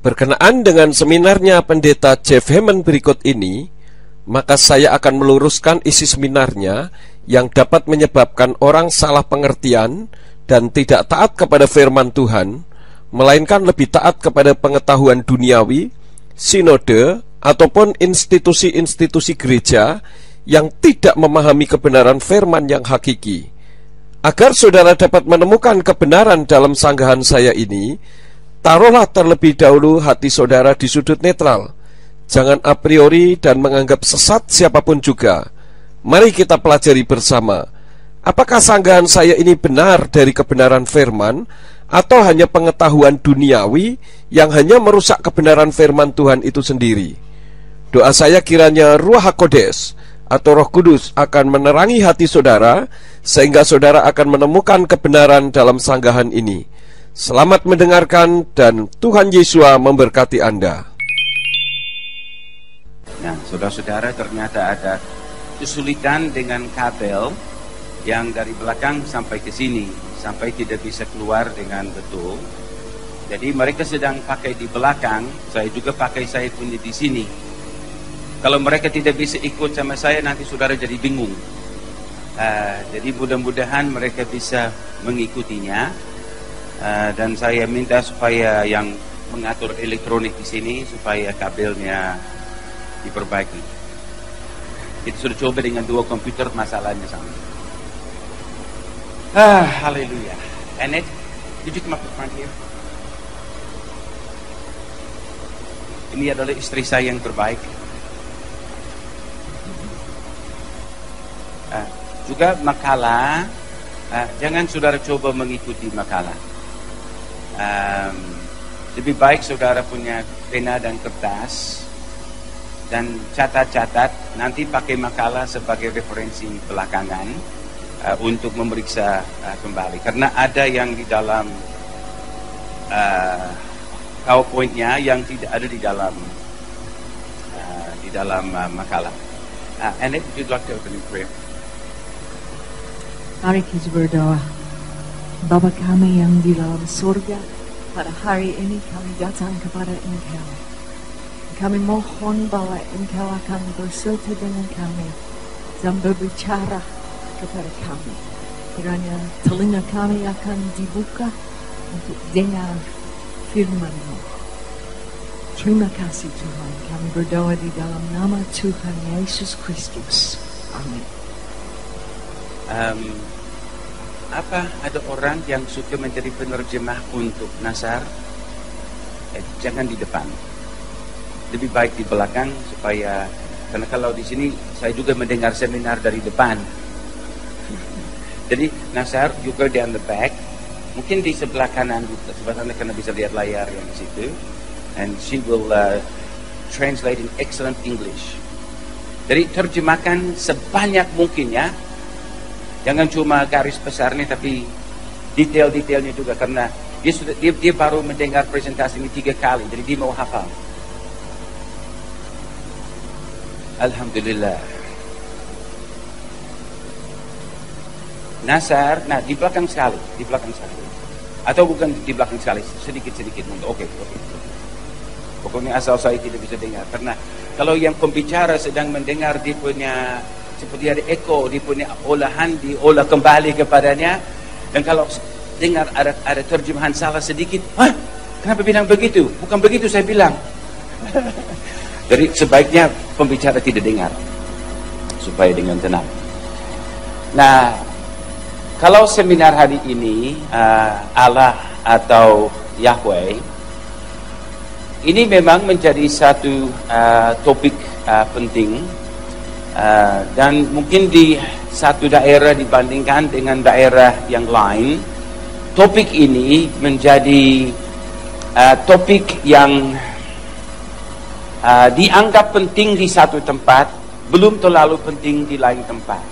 Berkenaan dengan seminarnya Pendeta Jeff Hammond berikut ini, maka saya akan meluruskan isi seminarnya yang dapat menyebabkan orang salah pengertian dan tidak taat kepada firman Tuhan, melainkan lebih taat kepada pengetahuan duniawi, sinode, ataupun institusi-institusi gereja yang tidak memahami kebenaran firman yang hakiki. Agar saudara dapat menemukan kebenaran dalam sanggahan saya ini, taruhlah terlebih dahulu hati saudara di sudut netral. Jangan a priori dan menganggap sesat siapapun juga. Mari kita pelajari bersama, apakah sanggahan saya ini benar dari kebenaran firman, atau hanya pengetahuan duniawi yang hanya merusak kebenaran firman Tuhan itu sendiri. Doa saya kiranya Ruach HaKodesh atau Roh Kudus akan menerangi hati saudara, sehingga saudara akan menemukan kebenaran dalam sanggahan ini. Selamat mendengarkan dan Tuhan Yesus memberkati Anda. Nah, saudara-saudara, ternyata ada kesulitan dengan kabel yang dari belakang sampai ke sini, sampai tidak bisa keluar dengan betul. Jadi mereka sedang pakai di belakang, saya juga pakai saya punya di sini. Kalau mereka tidak bisa ikut sama saya, nanti saudara jadi bingung. Jadi mudah-mudahan mereka bisa mengikutinya. Dan saya minta supaya yang mengatur elektronik di sini supaya kabelnya diperbaiki. Kita sudah coba dengan 2 komputer, masalahnya sama. Haleluya. Annette, did you come up to front here? Ini adalah istri saya yang terbaik. Juga makalah, jangan saudara coba mengikuti makalah. Lebih baik saudara punya pena dan kertas dan catat-catat, nanti pakai makalah sebagai referensi belakangan untuk memeriksa kembali. Karena ada yang di dalam PowerPoint-nya yang tidak ada di dalam makalah. Annette, would you like to open in prayer? Mari kita berdoa. Bapa kami yang di dalam surga, pada hari ini kami datang kepada Engkau. Kami mohon bahwa Engkau akan berserta dengan kami dan berbicara kepada kami. Kiranya telinga kami akan dibuka untuk dengar firman-Mu. Terima kasih Tuhan. Kami berdoa di dalam nama Tuhan Yesus Kristus. Amin. Apa ada orang yang suka menjadi penerjemah untuk Nasar? Jangan di depan, lebih baik di belakang, supaya, karena kalau di sini saya juga mendengar seminar dari depan. Jadi Nasar juga di on the back, mungkin di sebelah kanan, sebelah kanan karena bisa lihat layar yang di situ, and she will translate in excellent English. Jadi terjemahkan sebanyak mungkin ya. Jangan cuma garis besarnya, tapi detail-detailnya juga, karena dia baru mendengar presentasi ini 3 kali, jadi dia mau hafal. Alhamdulillah. Nasar, nah di belakang sekali, atau bukan di belakang sekali, sedikit-sedikit. Oke. Pokoknya asal saya tidak bisa dengar, karena kalau yang pembicara sedang mendengar, dia punya seperti ada eko, dia punya olahan, diolah kembali kepadanya. Dan kalau dengar ada terjemahan salah sedikit, kenapa bilang begitu? Bukan begitu saya bilang. Jadi sebaiknya pembicara tidak dengar, supaya dengan tenang. Nah, kalau seminar hari ini Allah atau Yahweh, ini memang menjadi satu topik penting. Dan mungkin di satu daerah dibandingkan dengan daerah yang lain, topik ini menjadi topik yang dianggap penting di satu tempat, belum terlalu penting di lain tempat.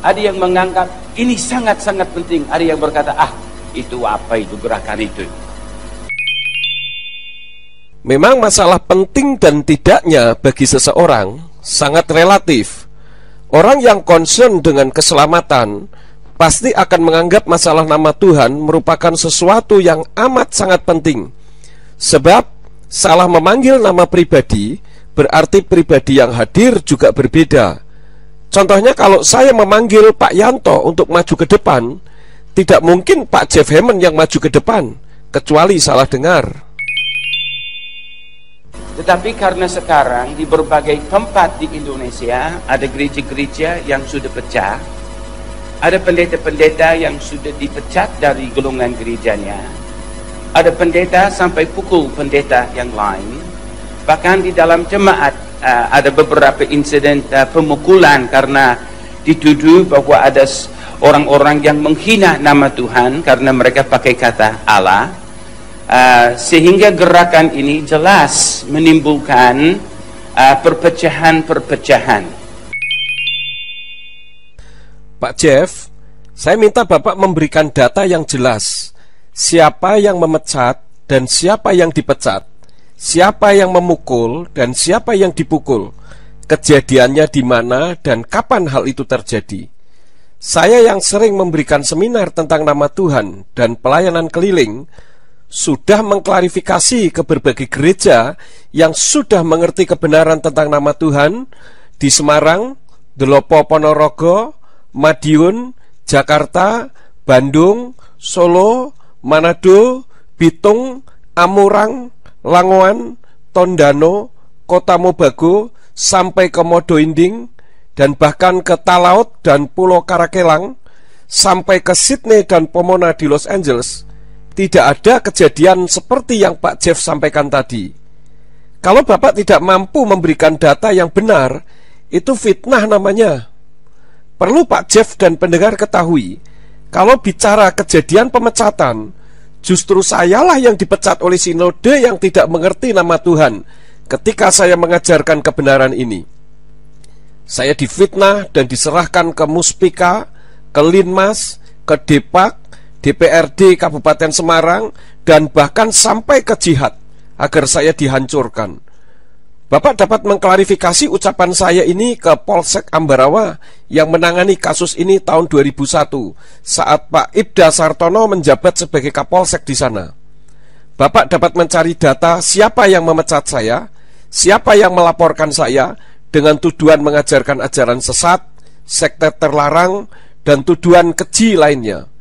Ada yang menganggap ini sangat-sangat penting, ada yang berkata, itu apa itu gerakan itu. Memang masalah penting dan tidaknya bagi seseorang sangat relatif. Orang yang concern dengan keselamatan pasti akan menganggap masalah nama Tuhan merupakan sesuatu yang amat sangat penting. Sebab Salah memanggil nama pribadi berarti pribadi yang hadir juga berbeda. Contohnya kalau saya memanggil Pak Yanto untuk maju ke depan, tidak mungkin Pak Jeff Hammond yang maju ke depan, kecuali salah dengar. Tetapi karena sekarang di berbagai tempat di Indonesia ada gereja-gereja yang sudah pecah, ada pendeta-pendeta yang sudah dipecat dari golongan gerejanya, ada pendeta sampai pukul pendeta yang lain, bahkan di dalam jemaat ada beberapa insiden pemukulan karena dituduh bahwa ada orang-orang yang menghina nama Tuhan karena mereka pakai kata Allah. Sehingga gerakan ini jelas menimbulkan perpecahan-perpecahan. Pak Jeff, saya minta Bapak memberikan data yang jelas. Siapa yang memecat dan siapa yang dipecat, siapa yang memukul dan siapa yang dipukul, kejadiannya di mana dan kapan hal itu terjadi. Saya yang sering memberikan seminar tentang nama Tuhan dan pelayanan keliling sudah mengklarifikasi ke berbagai gereja yang sudah mengerti kebenaran tentang nama Tuhan di Semarang, Delopo Ponorogo, Madiun, Jakarta, Bandung, Solo, Manado, Bitung, Amurang, Langoan, Tondano, Kota Mobago, sampai ke Modo Inding, dan bahkan ke Talaut dan Pulau Karakelang, sampai ke Sydney dan Pomona di Los Angeles. Tidak ada kejadian seperti yang Pak Jeff sampaikan tadi. Kalau Bapak tidak mampu memberikan data yang benar, itu fitnah namanya. Perlu Pak Jeff dan pendengar ketahui, kalau bicara kejadian pemecatan, justru sayalah yang dipecat oleh sinode yang tidak mengerti nama Tuhan ketika saya mengajarkan kebenaran ini. Saya difitnah dan diserahkan ke Muspika, ke Linmas, ke Depak, DPRD Kabupaten Semarang, dan bahkan sampai ke jihad agar saya dihancurkan. Bapak dapat mengklarifikasi ucapan saya ini ke Polsek Ambarawa yang menangani kasus ini tahun 2001 saat Pak Ibda Sartono menjabat sebagai Kapolsek di sana. Bapak dapat mencari data siapa yang memecat saya, siapa yang melaporkan saya dengan tuduhan mengajarkan ajaran sesat, sekte terlarang, dan tuduhan keji lainnya.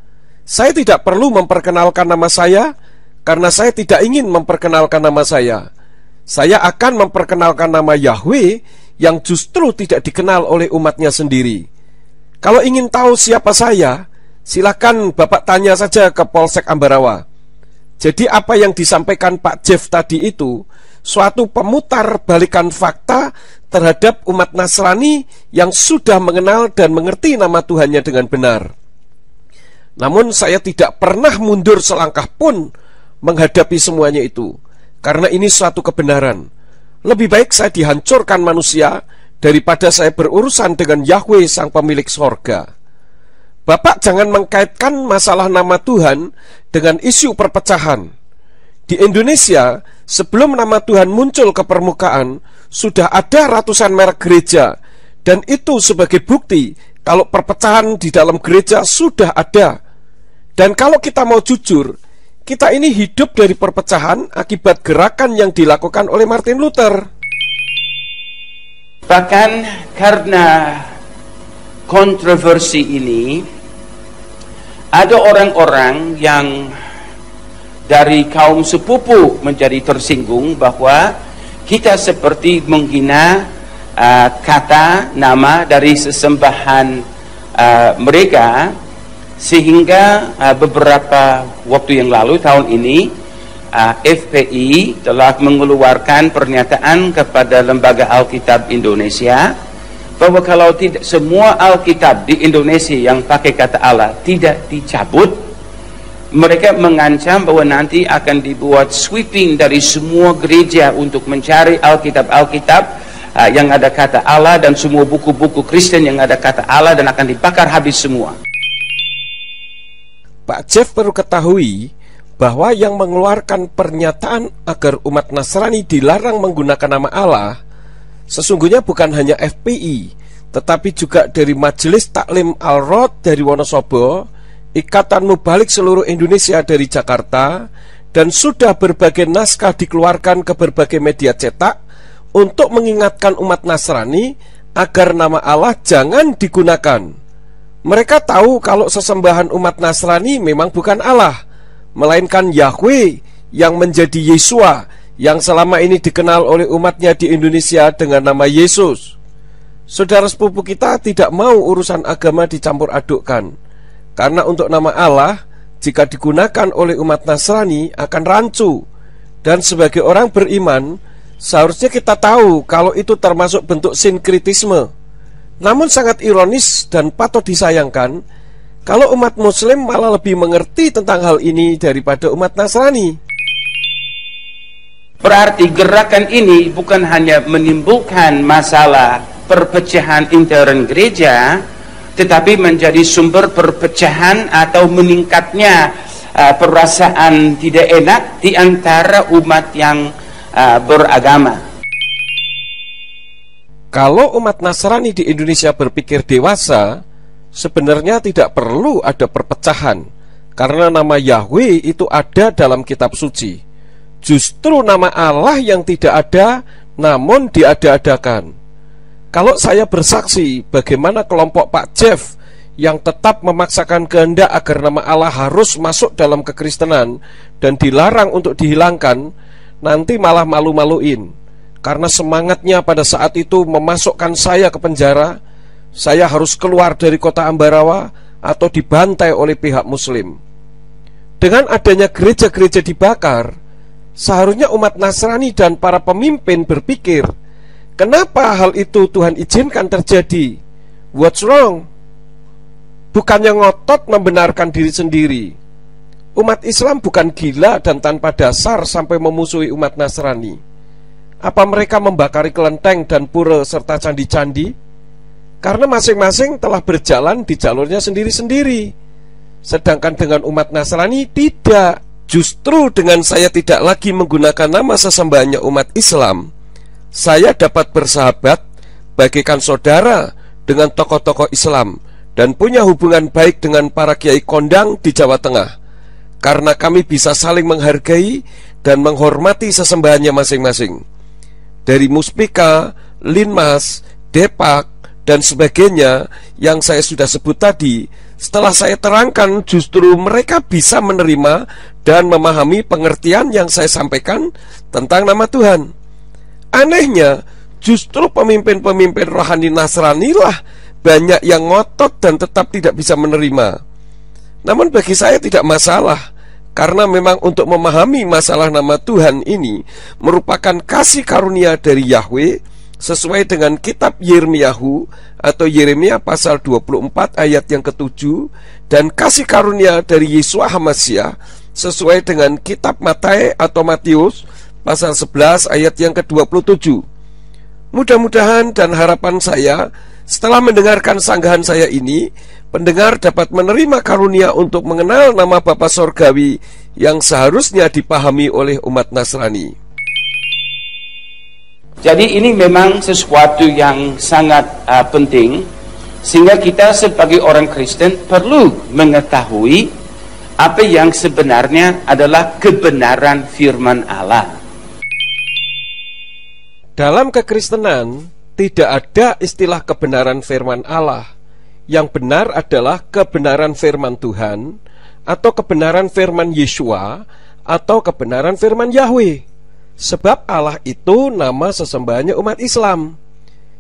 Saya tidak perlu memperkenalkan nama saya karena saya tidak ingin memperkenalkan nama saya. Saya akan memperkenalkan nama Yahweh yang justru tidak dikenal oleh umatnya sendiri. Kalau ingin tahu siapa saya, silakan Bapak tanya saja ke Polsek Ambarawa. Jadi apa yang disampaikan Pak Jeff tadi itu suatu pemutar balikan fakta terhadap umat Nasrani yang sudah mengenal dan mengerti nama Tuhannya dengan benar. Namun saya tidak pernah mundur selangkah pun menghadapi semuanya itu, karena ini suatu kebenaran. Lebih baik saya dihancurkan manusia daripada saya berurusan dengan Yahweh sang pemilik sorga. Bapak jangan mengkaitkan masalah nama Tuhan dengan isu perpecahan. Di Indonesia, sebelum nama Tuhan muncul ke permukaan, sudah ada ratusan merek gereja, dan itu sebagai bukti kalau perpecahan di dalam gereja sudah ada. Dan kalau kita mau jujur, kita ini hidup dari perpecahan akibat gerakan yang dilakukan oleh Martin Luther. Bahkan karena kontroversi ini, ada orang-orang yang dari kaum sepupu menjadi tersinggung bahwa kita seperti menghina kata nama dari sesembahan mereka, sehingga beberapa waktu yang lalu tahun ini FPI telah mengeluarkan pernyataan kepada Lembaga Alkitab Indonesia bahwa kalau tidak semua Alkitab di Indonesia yang pakai kata Allah tidak dicabut, mereka mengancam bahwa nanti akan dibuat sweeping dari semua gereja untuk mencari Alkitab-Alkitab yang ada kata Allah dan semua buku-buku Kristen yang ada kata Allah, dan akan dibakar habis semua. Pak Jeff perlu ketahui bahwa yang mengeluarkan pernyataan agar umat Nasrani dilarang menggunakan nama Allah sesungguhnya bukan hanya FPI, tetapi juga dari Majelis Taklim Al-Rod dari Wonosobo, Ikatan Mubalik seluruh Indonesia dari Jakarta, dan sudah berbagai naskah dikeluarkan ke berbagai media cetak untuk mengingatkan umat Nasrani agar nama Allah jangan digunakan. Mereka tahu kalau sesembahan umat Nasrani memang bukan Allah, melainkan Yahweh yang menjadi Yesua, yang selama ini dikenal oleh umatnya di Indonesia dengan nama Yesus. Saudara sepupu kita tidak mau urusan agama dicampur adukkan, karena untuk nama Allah jika digunakan oleh umat Nasrani akan rancu. Dan sebagai orang beriman, seharusnya kita tahu kalau itu termasuk bentuk sinkritisme. Namun sangat ironis dan patut disayangkan kalau umat Muslim malah lebih mengerti tentang hal ini daripada umat Nasrani. Berarti gerakan ini bukan hanya menimbulkan masalah perpecahan intern gereja, tetapi menjadi sumber perpecahan atau meningkatnya perasaan tidak enak di antara umat yang beragama. Kalau umat Nasrani di Indonesia berpikir dewasa, sebenarnya tidak perlu ada perpecahan, karena nama Yahweh itu ada dalam kitab suci. Justru nama Allah yang tidak ada, namun diada-adakan. Kalau saya bersaksi bagaimana kelompok Pak Jeff yang tetap memaksakan kehendak agar nama Allah harus masuk dalam kekristenan dan dilarang untuk dihilangkan, nanti malah malu-maluin. Karena semangatnya pada saat itu memasukkan saya ke penjara, saya harus keluar dari kota Ambarawa atau dibantai oleh pihak Muslim. Dengan adanya gereja-gereja dibakar, seharusnya umat Nasrani dan para pemimpin berpikir, kenapa hal itu Tuhan izinkan terjadi? What's wrong? Bukannya ngotot membenarkan diri sendiri. Umat Islam bukan gila dan tanpa dasar sampai memusuhi umat Nasrani. Apa mereka membakari kelenteng dan pura serta candi-candi? Karena masing-masing telah berjalan di jalurnya sendiri-sendiri. Sedangkan dengan umat Nasrani tidak. Justru dengan saya tidak lagi menggunakan nama sesembahannya umat Islam, saya dapat bersahabat bagaikan saudara dengan tokoh-tokoh Islam dan punya hubungan baik dengan para kiai kondang di Jawa Tengah, karena kami bisa saling menghargai dan menghormati sesembahannya masing-masing. Dari Muspika, Linmas, Depak, dan sebagainya yang saya sudah sebut tadi, setelah saya terangkan justru mereka bisa menerima dan memahami pengertian yang saya sampaikan tentang nama Tuhan. Anehnya, justru pemimpin-pemimpin rohani Nasrani lah banyak yang ngotot dan tetap tidak bisa menerima. Namun bagi saya tidak masalah, karena memang untuk memahami masalah nama Tuhan ini merupakan kasih karunia dari Yahweh sesuai dengan kitab Yirmiyahu atau Yeremia pasal 24 ayat yang ke-7, dan kasih karunia dari Yesua HaMasyiah sesuai dengan kitab Matae atau Matius pasal 11 ayat yang ke-27. Mudah-mudahan dan harapan saya, setelah mendengarkan sanggahan saya ini, pendengar dapat menerima karunia untuk mengenal nama Bapa Sorgawi yang seharusnya dipahami oleh umat Nasrani. Jadi ini memang sesuatu yang sangat penting, sehingga kita sebagai orang Kristen perlu mengetahui apa yang sebenarnya adalah kebenaran firman Allah. Dalam kekristenan tidak ada istilah kebenaran firman Allah. Yang benar adalah kebenaran firman Tuhan, atau kebenaran firman Yesua, atau kebenaran firman Yahweh. Sebab Allah itu nama sesembahannya umat Islam.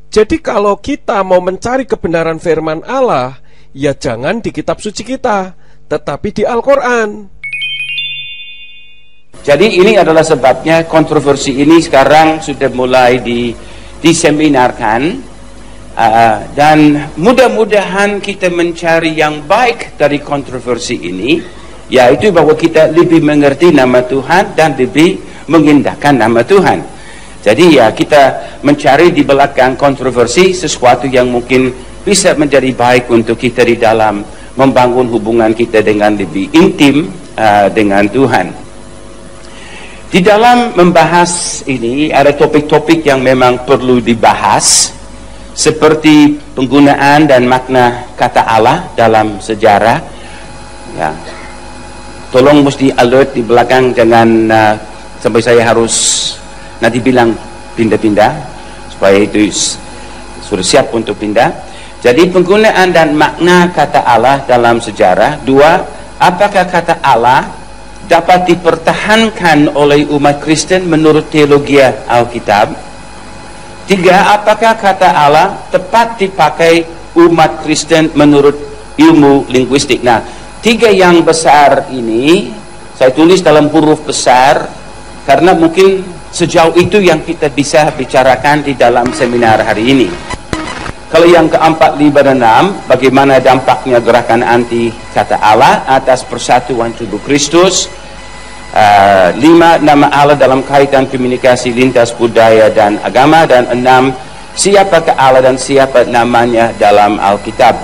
Jadi kalau kita mau mencari kebenaran firman Allah, ya jangan di kitab suci kita, tetapi di Al-Quran. Jadi ini adalah sebabnya kontroversi ini sekarang sudah mulai diseminarkan, dan mudah-mudahan kita mencari yang baik dari kontroversi ini, yaitu bahwa kita lebih mengerti nama Tuhan dan lebih mengindahkan nama Tuhan. Jadi ya kita mencari di belakang kontroversi sesuatu yang mungkin bisa menjadi baik untuk kita di dalam membangun hubungan kita dengan lebih intim dengan Tuhan. Di dalam membahas ini ada topik-topik yang memang perlu dibahas, seperti penggunaan dan makna kata Allah dalam sejarah, ya. tolong mesti alert di belakang, jangan sampai saya harus nanti bilang pindah-pindah, supaya itu sudah siap untuk pindah. Jadi penggunaan dan makna kata Allah dalam sejarah. 2, apakah kata Allah dapat dipertahankan oleh umat Kristen menurut teologi Alkitab? 3, apakah kata Allah tepat dipakai umat Kristen menurut ilmu linguistik? Nah, 3 yang besar ini saya tulis dalam huruf besar karena mungkin sejauh itu yang kita bisa bicarakan di dalam seminar hari ini. Kalau yang keempat, 5 dan 6, bagaimana dampaknya gerakan anti kata Allah atas persatuan tubuh Kristus. 5, nama Allah dalam kaitan komunikasi lintas budaya dan agama. Dan 6, siapakah Allah dan siapa namanya dalam Alkitab.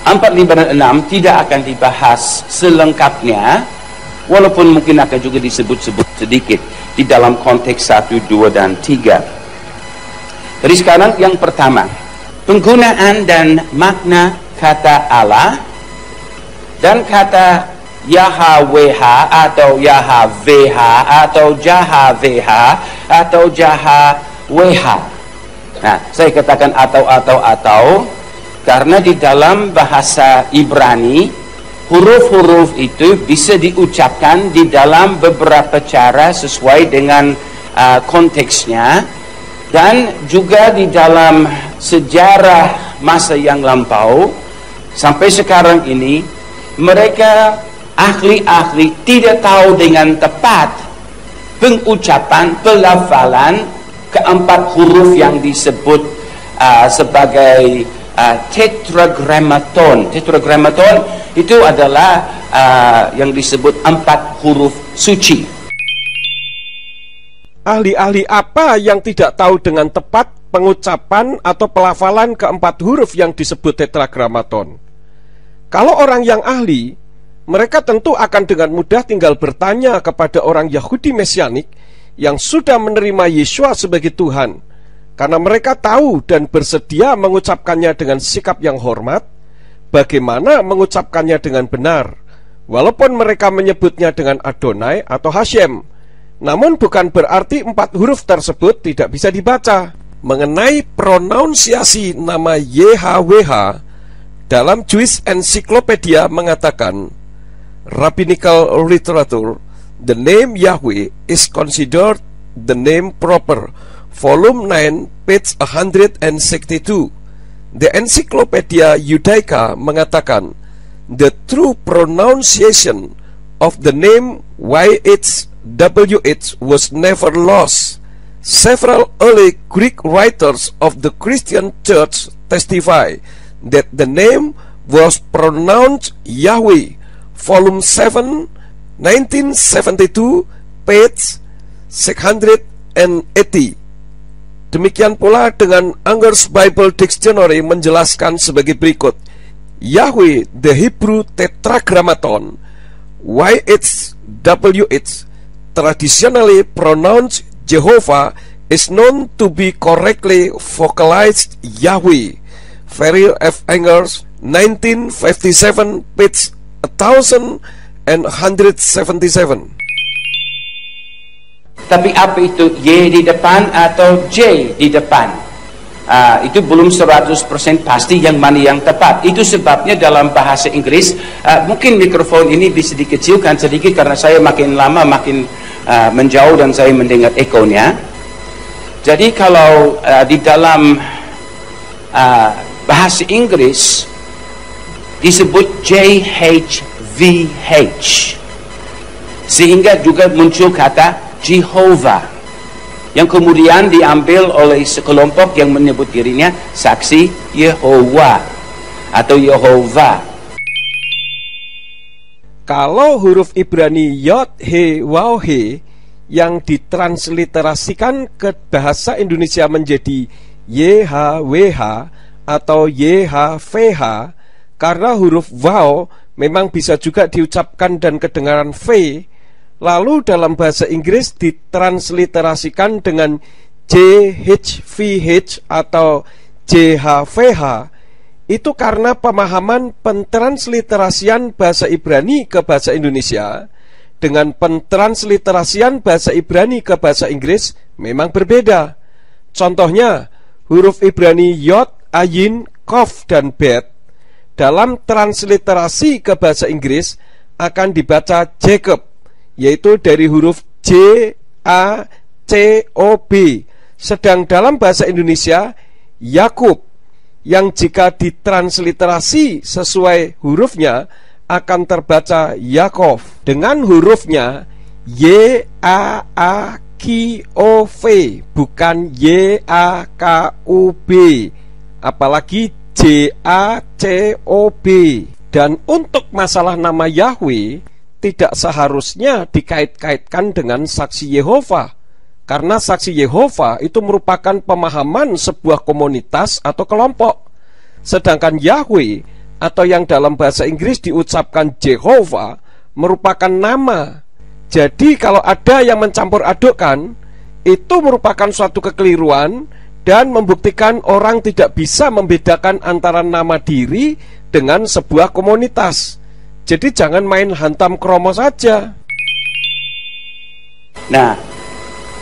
4, 5 dan 6 tidak akan dibahas selengkapnya, walaupun mungkin akan juga disebut-sebut sedikit di dalam konteks 1, 2, dan 3. Jadi sekarang yang pertama, penggunaan dan makna kata Allah dan kata Yahweh atau Yahweh atau Jahweh atau Jahweh. Nah, saya katakan atau karena di dalam bahasa Ibrani huruf-huruf itu bisa diucapkan di dalam beberapa cara sesuai dengan konteksnya, dan juga di dalam sejarah masa yang lampau sampai sekarang ini mereka ahli-ahli tidak tahu dengan tepat pengucapan pelafalan keempat huruf yang disebut sebagai tetragrammaton. Tetragrammaton itu adalah yang disebut 4 huruf suci. Ahli-ahli apa yang tidak tahu dengan tepat pengucapan atau pelafalan keempat huruf yang disebut tetragrammaton? Kalau orang yang ahli, mereka tentu akan dengan mudah tinggal bertanya kepada orang Yahudi Mesianik yang sudah menerima Yeshua sebagai Tuhan, karena mereka tahu dan bersedia mengucapkannya dengan sikap yang hormat. Bagaimana mengucapkannya dengan benar, walaupun mereka menyebutnya dengan Adonai atau Hashem. Namun bukan berarti 4 huruf tersebut tidak bisa dibaca. Mengenai pronunsiasi nama YHWH, dalam Jewish Encyclopedia mengatakan, Rabbinical literature, the name Yahweh is considered the name proper. Volume 9, page 162. The Encyclopedia Judaica mengatakan, the true pronunciation of the name YHWH was never lost. Several early Greek writers of the Christian Church testify that the name was pronounced Yahweh. Volume 7, 1972, page 680. Demikian pula dengan Unger's Bible Dictionary menjelaskan sebagai berikut. Yahweh, the Hebrew Tetragrammaton, YHWH, traditionally pronounced Jehovah, is known to be correctly vocalized Yahweh. Ferrier F. Engels, 1957, page 1177. Tapi apa itu Y di depan atau J di depan? Itu belum 100% pasti yang mana yang tepat. Itu sebabnya dalam bahasa Inggris, mungkin mikrofon ini bisa dikecilkan sedikit karena saya makin lama makin menjauh dan saya mendengar ekonya. Jadi kalau di dalam bahasa Inggris disebut JHVH, sehingga juga muncul kata Jehovah, yang kemudian diambil oleh sekelompok yang menyebut dirinya saksi Yehova atau Yehova. Kalau huruf Ibrani Yod He Waw He yang ditransliterasikan ke bahasa Indonesia menjadi YHWH atau YHVH, karena huruf Waw memang bisa juga diucapkan dan kedengaran V, lalu dalam bahasa Inggris ditransliterasikan dengan JHVH atau JHVH. itu karena pemahaman pentransliterasian bahasa Ibrani ke bahasa Indonesia dengan pentransliterasian bahasa Ibrani ke bahasa Inggris memang berbeda. Contohnya, huruf Ibrani Yod, Ayin, Kof, dan Bet dalam transliterasi ke bahasa Inggris akan dibaca Jacob, yaitu dari huruf J, A, C, O, B. Sedang dalam bahasa Indonesia Yakub, yang jika ditransliterasi sesuai hurufnya akan terbaca Yakov dengan hurufnya Y, A, A, K, O, V, bukan Y, A, K, U, B, apalagi J, A, C, O, B. Dan untuk masalah nama Yahweh tidak seharusnya dikait-kaitkan dengan saksi Yehova, karena saksi Yehova itu merupakan pemahaman sebuah komunitas atau kelompok. Sedangkan Yahweh atau yang dalam bahasa Inggris diucapkan Jehovah merupakan nama. Jadi kalau ada yang mencampur adukkan, itu merupakan suatu kekeliruan dan membuktikan orang tidak bisa membedakan antara nama diri dengan sebuah komunitas. Jadi jangan main hantam kromo saja. Nah,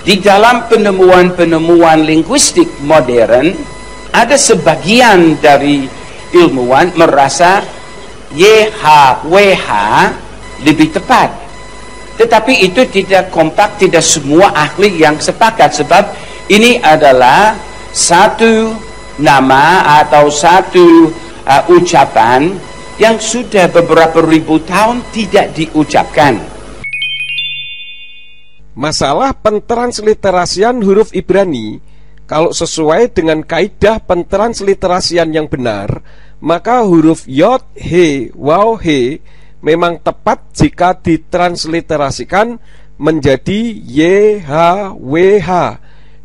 di dalam penemuan-penemuan linguistik modern, ada sebagian dari ilmuwan merasa YHWH lebih tepat. Tetapi itu tidak kompak, tidak semua ahli yang sepakat, sebab ini adalah satu nama atau satu ucapan yang sudah beberapa ribu tahun tidak diucapkan. Masalah pentransliterasian huruf Ibrani, kalau sesuai dengan kaidah pentransliterasian yang benar, maka huruf Yod, He, Waw, He memang tepat jika ditransliterasikan menjadi YHWH.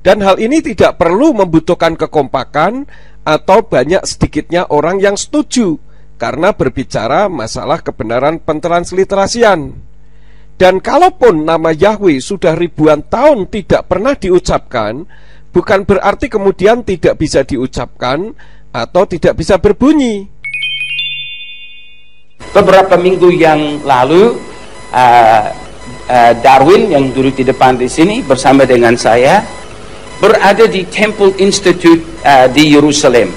Dan hal ini tidak perlu membutuhkan kekompakan atau banyak sedikitnya orang yang setuju, karena berbicara masalah kebenaran pentransliterasian. Dan kalaupun nama Yahweh sudah ribuan tahun tidak pernah diucapkan, bukan berarti kemudian tidak bisa diucapkan atau tidak bisa berbunyi. Beberapa minggu yang lalu, Darwin yang duduk di depan di sini bersama dengan saya berada di Temple Institute di Yerusalem.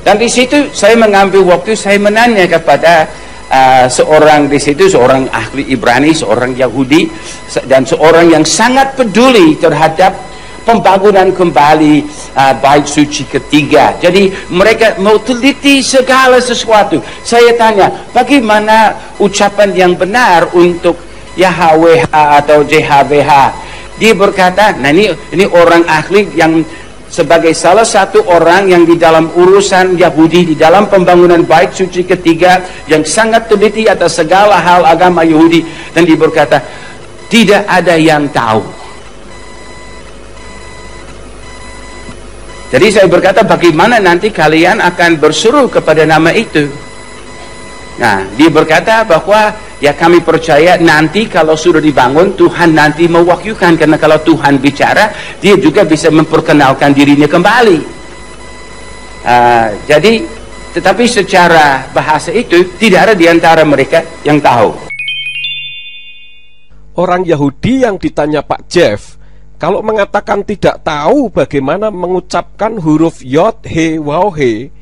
Dan di situ saya mengambil waktu, saya menanya kepada seorang di situ, seorang ahli Ibrani, seorang Yahudi, dan seorang yang sangat peduli terhadap pembangunan kembali bait suci ketiga. Jadi mereka mau teliti segala sesuatu. Saya tanya, bagaimana ucapan yang benar untuk Yahweh atau JHWH? Dia berkata, nah ini orang ahli yang sebagai salah satu orang yang di dalam urusan Yahudi, di dalam pembangunan bait suci ketiga, yang sangat teliti atas segala hal agama Yahudi, dan dia berkata, tidak ada yang tahu. Jadi saya berkata, bagaimana nanti kalian akan berseru kepada nama itu? Nah, dia berkata bahwa ya kami percaya nanti kalau sudah dibangun, Tuhan nanti mewahyukan, karena kalau Tuhan bicara, dia juga bisa memperkenalkan dirinya kembali. Jadi, tetapi secara bahasa itu tidak ada di antara mereka yang tahu. Orang Yahudi yang ditanya Pak Jeff, kalau mengatakan tidak tahu bagaimana mengucapkan huruf Yod, He, Waw, He,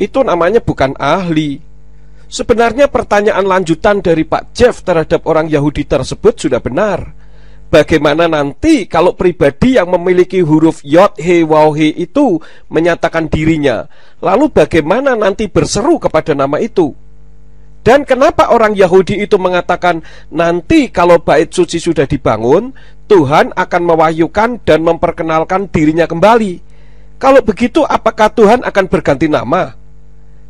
itu namanya bukan ahli. Sebenarnya pertanyaan lanjutan dari Pak Jeff terhadap orang Yahudi tersebut sudah benar. Bagaimana nanti kalau pribadi yang memiliki huruf Yod, He, Waw, He itu menyatakan dirinya, lalu bagaimana nanti berseru kepada nama itu? Dan kenapa orang Yahudi itu mengatakan nanti kalau bait suci sudah dibangun, Tuhan akan mewahyukan dan memperkenalkan dirinya kembali? Kalau begitu, apakah Tuhan akan berganti nama?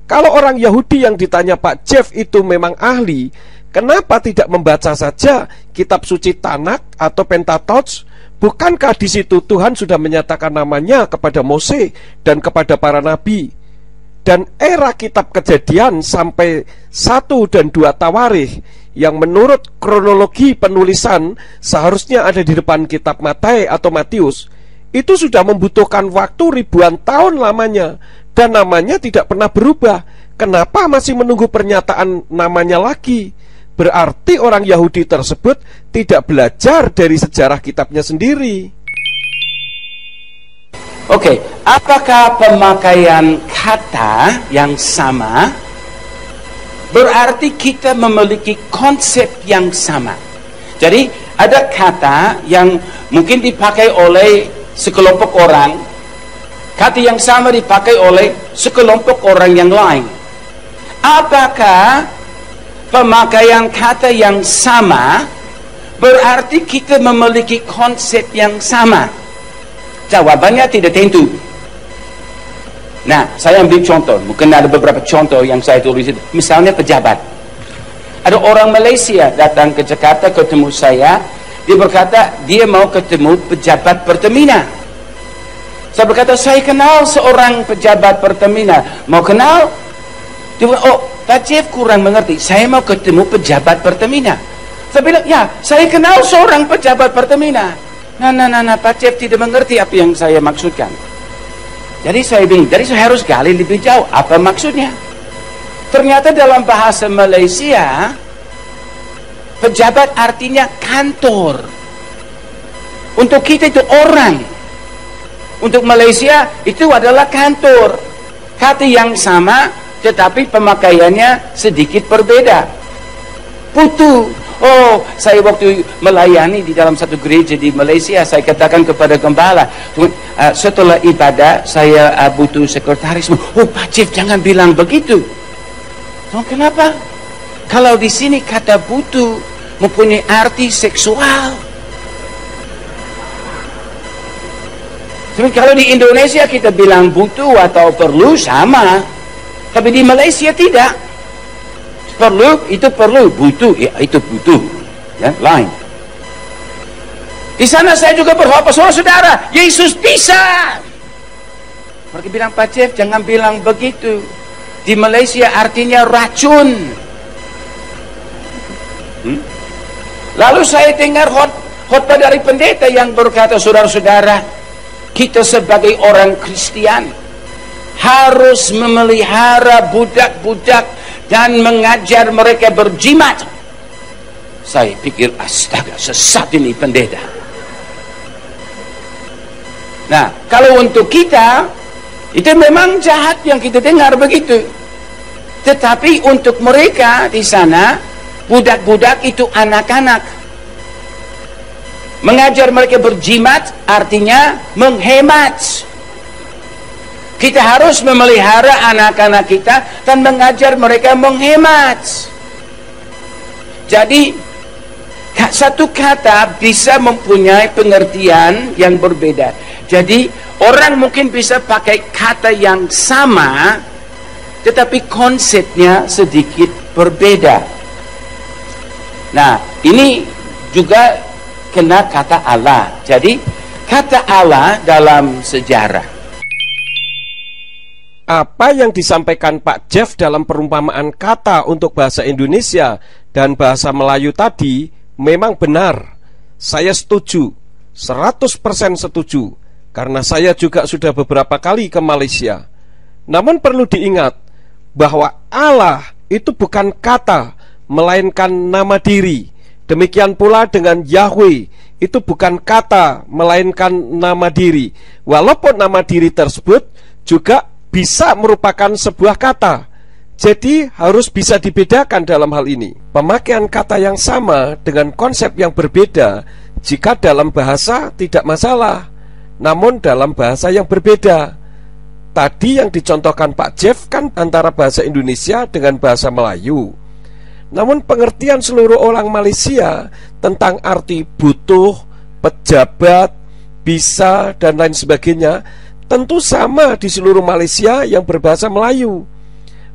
Kalau orang Yahudi yang ditanya Pak Jeff itu memang ahli, kenapa tidak membaca saja kitab suci Tanak atau Pentateuch? Bukankah di situ Tuhan sudah menyatakan namanya kepada Mose dan kepada para nabi? Dan era kitab Kejadian sampai 1 dan 2 Tawarikh yang menurut kronologi penulisan seharusnya ada di depan kitab Matius, itu sudah membutuhkan waktu ribuan tahun lamanya, dan namanya tidak pernah berubah. Kenapa masih menunggu pernyataan namanya lagi? Berarti orang Yahudi tersebut tidak belajar dari sejarah kitabnya sendiri. Oke, apakah pemakaian kata yang sama berarti kita memiliki konsep yang sama? Jadi ada kata yang mungkin dipakai oleh sekelompok orang, kata yang sama dipakai oleh sekelompok orang yang lain. Apakah pemakaian kata yang sama berarti kita memiliki konsep yang sama? Jawabannya tidak tentu. Nah, saya ambil contoh. Mungkin ada beberapa contoh yang saya tulis itu. Misalnya pejabat. Ada orang Malaysia datang ke Jakarta ketemu saya. Dia berkata dia mau ketemu pejabat Pertamina. Saya berkata, saya kenal seorang pejabat Pertamina. Mau kenal? Dia bilang, oh, Pak Jeff kurang mengerti. Saya mau ketemu pejabat Pertamina. Saya bilang, ya, saya kenal seorang pejabat Pertamina. Nah, Pak Jeff tidak mengerti apa yang saya maksudkan. Jadi saya bingung. Jadi saya harus gali lebih jauh. Apa maksudnya? Ternyata dalam bahasa Malaysia, pejabat artinya kantor. Untuk kita itu orang. Untuk Malaysia itu adalah kantor. Kata yang sama, tetapi pemakaiannya sedikit berbeda. Putu. Oh, saya waktu melayani di dalam satu gereja di Malaysia, saya katakan kepada gembala, setelah ibadah saya butuh sekretaris. Oh, Pak Chief, jangan bilang begitu. Kenapa? Kalau di sini kata butuh mempunyai arti seksual. Kalau di Indonesia kita bilang butuh atau perlu sama, tapi di Malaysia tidak. Perlu itu perlu, butuh ya itu butuh, ya lain. Di sana saya juga berdoa, saudara, Yesus bisa. Mereka bilang, Pak Jeff, jangan bilang begitu. Di Malaysia artinya racun. Lalu saya dengar khotbah dari pendeta yang berkata, saudara-saudara, kita sebagai orang Kristian harus memelihara budak-budak dan mengajar mereka berjimat. Saya pikir, astaga, sesat ini pendeta. Nah, kalau untuk kita itu memang jahat yang kita dengar begitu. Tetapi untuk mereka di sana, budak-budak itu anak-anak. Mengajar mereka berjimat artinya menghemat. Kita harus memelihara anak-anak kita dan mengajar mereka menghemat. Jadi satu kata bisa mempunyai pengertian yang berbeda. Jadi orang mungkin bisa pakai kata yang sama, tetapi konsepnya sedikit berbeda. Nah, ini juga kena kata Allah. Jadi kata Allah dalam sejarah. Apa yang disampaikan Pak Jeff dalam perumpamaan kata untuk bahasa Indonesia dan bahasa Melayu tadi memang benar. Saya setuju, 100% setuju, karena saya juga sudah beberapa kali ke Malaysia. Namun perlu diingat bahwa Allah itu bukan kata, melainkan nama diri. Demikian pula dengan Yahweh, itu bukan kata, melainkan nama diri. Walaupun nama diri tersebut juga bisa merupakan sebuah kata. Jadi harus bisa dibedakan dalam hal ini. Pemakaian kata yang sama dengan konsep yang berbeda jika dalam bahasa tidak masalah, namun dalam bahasa yang berbeda. Tadi yang dicontohkan Pak Jeff kan antara bahasa Indonesia dengan bahasa Melayu. Namun pengertian seluruh orang Malaysia tentang arti butuh, pejabat, bisa, dan lain sebagainya tentu sama di seluruh Malaysia yang berbahasa Melayu.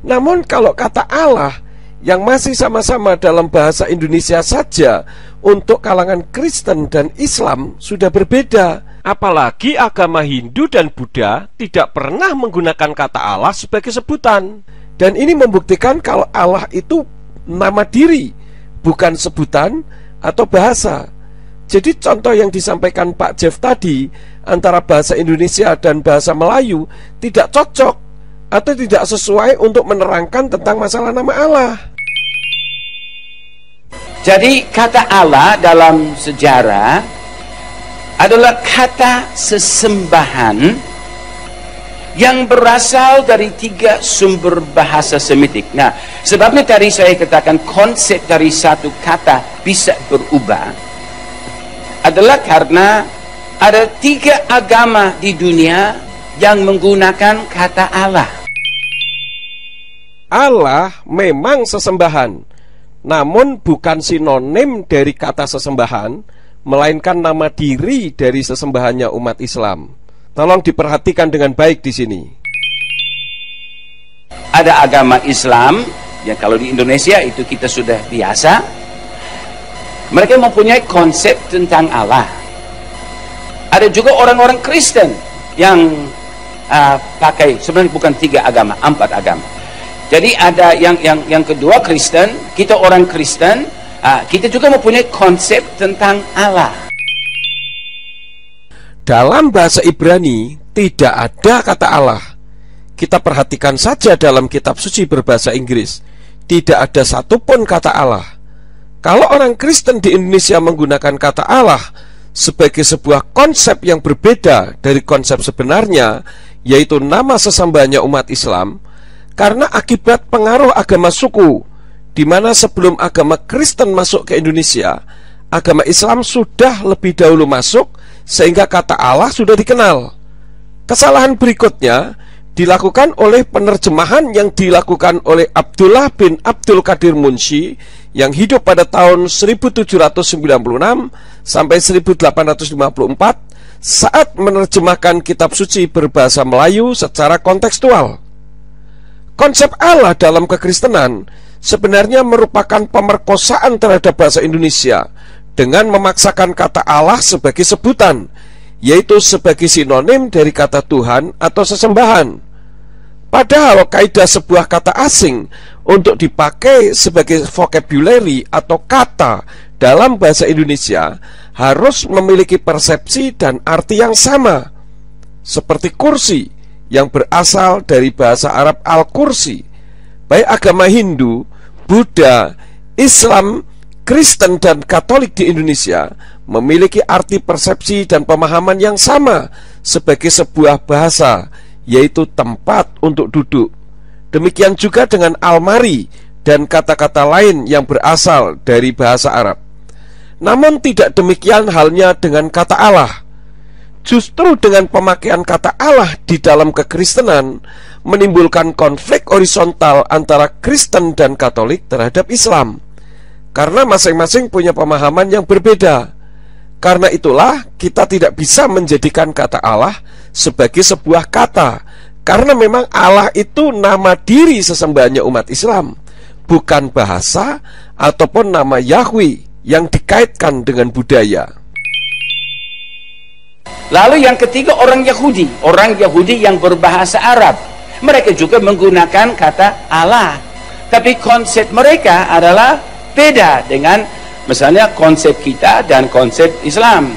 Namun kalau kata Allah yang masih sama-sama dalam bahasa Indonesia saja untuk kalangan Kristen dan Islam sudah berbeda. Apalagi agama Hindu dan Buddha tidak pernah menggunakan kata Allah sebagai sebutan. Dan ini membuktikan kalau Allah itu nama diri, bukan sebutan atau bahasa. Jadi contoh yang disampaikan Pak Jeff tadi antara bahasa Indonesia dan bahasa Melayu tidak cocok atau tidak sesuai untuk menerangkan tentang masalah nama Allah. Jadi kata Allah dalam sejarah adalah kata sesembahan yang berasal dari 3 sumber bahasa Semitik. Nah, sebabnya tadi saya katakan konsep dari satu kata bisa berubah adalah karena ada 3 agama di dunia yang menggunakan kata Allah. Allah memang sesembahan, namun bukan sinonim dari kata sesembahan, melainkan nama diri dari sesembahannya umat Islam. Tolong diperhatikan dengan baik di sini. Ada agama Islam, yang kalau di Indonesia itu kita sudah biasa. Mereka mempunyai konsep tentang Allah. Ada juga orang-orang Kristen yang pakai, sebenarnya bukan 3 agama, 4 agama. Jadi ada yang kedua Kristen, kita orang Kristen, kita juga mempunyai konsep tentang Allah. Dalam bahasa Ibrani tidak ada kata Allah. Kita perhatikan saja dalam kitab suci berbahasa Inggris, tidak ada satupun kata Allah. Kalau orang Kristen di Indonesia menggunakan kata Allah sebagai sebuah konsep yang berbeda dari konsep sebenarnya, yaitu nama sesembahannya umat Islam, karena akibat pengaruh agama suku, di mana sebelum agama Kristen masuk ke Indonesia, agama Islam sudah lebih dahulu masuk, sehingga kata Allah sudah dikenal. Kesalahan berikutnya dilakukan oleh penerjemahan yang dilakukan oleh Abdullah bin Abdul Qadir Munshi yang hidup pada tahun 1796 sampai 1854 saat menerjemahkan kitab suci berbahasa Melayu secara kontekstual. Konsep Allah dalam kekristenan sebenarnya merupakan pemerkosaan terhadap bahasa Indonesia dengan memaksakan kata Allah sebagai sebutan, yaitu sebagai sinonim dari kata Tuhan atau sesembahan. Padahal kaidah sebuah kata asing untuk dipakai sebagai vocabulary atau kata dalam bahasa Indonesia harus memiliki persepsi dan arti yang sama. Seperti kursi yang berasal dari bahasa Arab al-kursi. Baik agama Hindu, Buddha, Islam, Kristen dan Katolik di Indonesia memiliki arti persepsi dan pemahaman yang sama sebagai sebuah bahasa, yaitu tempat untuk duduk. Demikian juga dengan almari dan kata-kata lain yang berasal dari bahasa Arab. Namun tidak demikian halnya dengan kata Allah. Justru dengan pemakaian kata Allah di dalam kekristenan menimbulkan konflik horizontal antara Kristen dan Katolik terhadap Islam, karena masing-masing punya pemahaman yang berbeda. Karena itulah kita tidak bisa menjadikan kata Allah sebagai sebuah kata, karena memang Allah itu nama diri sesembahannya umat Islam, bukan bahasa ataupun nama Yahweh yang dikaitkan dengan budaya. Lalu yang ketiga orang Yahudi yang berbahasa Arab. Mereka juga menggunakan kata Allah, tapi konsep mereka adalah beda dengan misalnya konsep kita dan konsep Islam.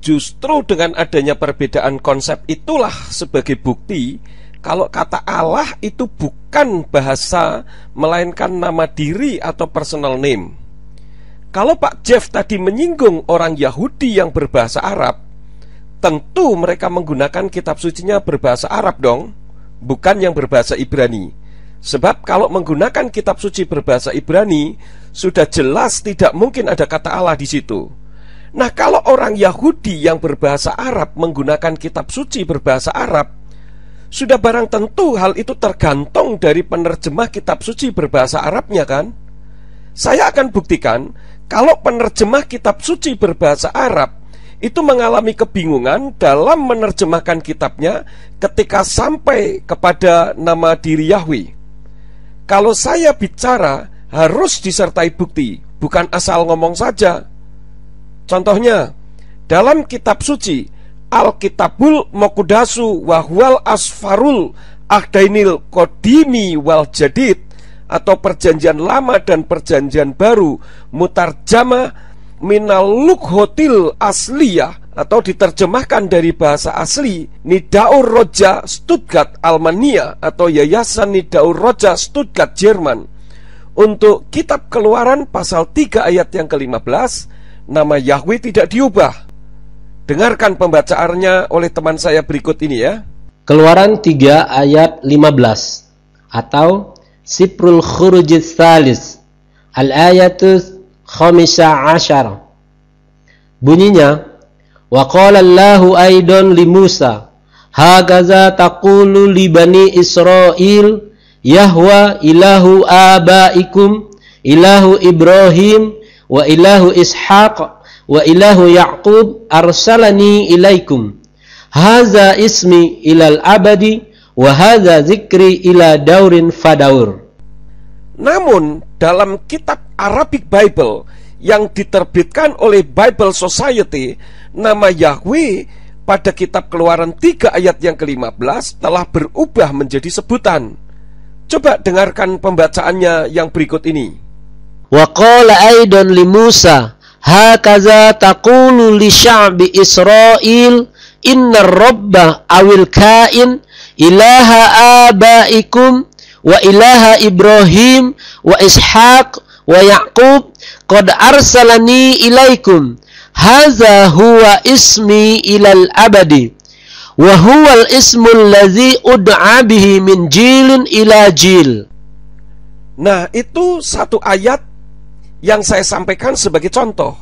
Justru dengan adanya perbedaan konsep itulah sebagai bukti kalau kata Allah itu bukan bahasa, melainkan nama diri atau personal name. Kalau Pak Jeff tadi menyinggung orang Yahudi yang berbahasa Arab, tentu mereka menggunakan kitab sucinya berbahasa Arab dong, bukan yang berbahasa Ibrani. Sebab kalau menggunakan kitab suci berbahasa Ibrani, sudah jelas tidak mungkin ada kata Allah di situ. Nah, kalau orang Yahudi yang berbahasa Arab menggunakan kitab suci berbahasa Arab, sudah barang tentu hal itu tergantung dari penerjemah kitab suci berbahasa Arabnya kan? Saya akan buktikan kalau penerjemah kitab suci berbahasa Arab itu mengalami kebingungan dalam menerjemahkan kitabnya ketika sampai kepada nama diri Yahweh. Kalau saya bicara harus disertai bukti, bukan asal ngomong saja. Contohnya, dalam kitab suci Al-Kitabul Mokudasu Wahwal Asfarul Ahdainil Kodimi Wal Jadid atau perjanjian lama dan perjanjian baru, mutarjama minal lughotil asliyah, atau diterjemahkan dari bahasa asli Nidaur Roja Stuttgart Almania atau Yayasan Nidaur Roja Stuttgart Jerman. Untuk kitab Keluaran pasal 3 ayat yang ke-15, nama Yahweh tidak diubah. Dengarkan pembacaannya oleh teman saya berikut ini ya. Keluaran 3 ayat 15 atau Siprul Khurujis Salis Al-Ayatus Khamisah Asyar. Bunyinya, wa qala Allahu aidan li Musa hagaza taqulu li bani Israil Yahwa ilahu abaikum ilahu Ibrahim wa ilahu Ishaq wa ilahu Ya'qub arsalani ilaikum haza ismi ilal abadi wa haza zikri ila daurin fadaur. Namun dalam kitab Arabic Bible yang diterbitkan oleh Bible Society, nama Yahweh pada kitab Keluaran 3 ayat yang ke-15 telah berubah menjadi sebutan. Coba dengarkan pembacaannya yang berikut ini. Wa qala aidan li Musa hakaza taqulu li sya'bi Israil innar rabba awil kain ilaha abaikum wa ilaha Ibrahim wa Ishaq wa Ya'qub qad arsalani ilaikum haza huwa ismi ilal abadi wa huwal ismul ladzi ud'a bihi min jilin ila jil. Nah, itu satu ayat yang saya sampaikan sebagai contoh.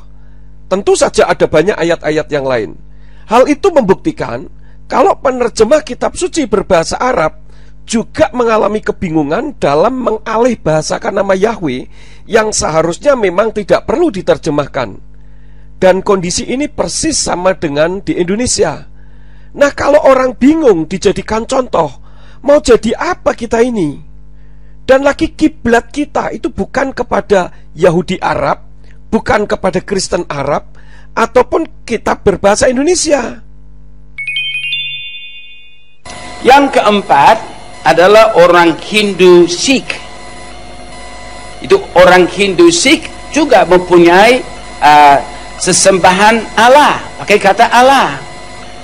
Tentu saja ada banyak ayat-ayat yang lain. Hal itu membuktikan kalau penerjemah kitab suci berbahasa Arab juga mengalami kebingungan dalam mengalih bahasakan nama Yahweh yang seharusnya memang tidak perlu diterjemahkan. Dan kondisi ini persis sama dengan di Indonesia. Nah, kalau orang bingung dijadikan contoh, mau jadi apa kita ini? Dan lagi kiblat kita itu bukan kepada Yahudi Arab, bukan kepada Kristen Arab, ataupun kitab berbahasa Indonesia. Yang keempat adalah orang Hindu Sikh. Itu orang Hindu Sikh juga mempunyai sesembahan Allah, pakai kata Allah.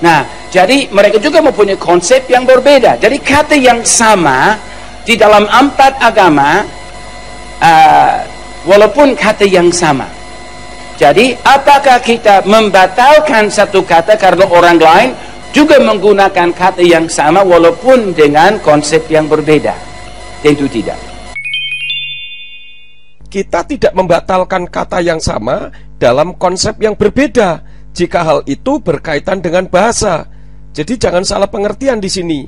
Nah, jadi mereka juga mempunyai konsep yang berbeda. Jadi kata yang sama di dalam 4 agama, walaupun kata yang sama. Jadi apakah kita membatalkan satu kata karena orang lain juga menggunakan kata yang sama walaupun dengan konsep yang berbeda? Tentu tidak. Kita tidak membatalkan kata yang sama dalam konsep yang berbeda jika hal itu berkaitan dengan bahasa. Jadi jangan salah pengertian di sini.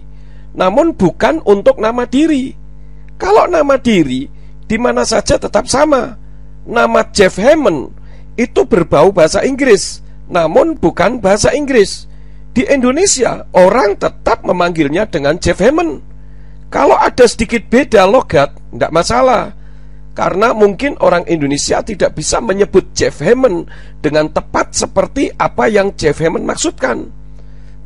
Namun bukan untuk nama diri. Kalau nama diri di mana saja tetap sama. Nama Jeff Hammond itu berbau bahasa Inggris, namun bukan bahasa Inggris. Di Indonesia orang tetap memanggilnya dengan Jeff Hammond. Kalau ada sedikit beda logat, tidak masalah. Karena mungkin orang Indonesia tidak bisa menyebut Jeff Hammond dengan tepat seperti apa yang Jeff Hammond maksudkan.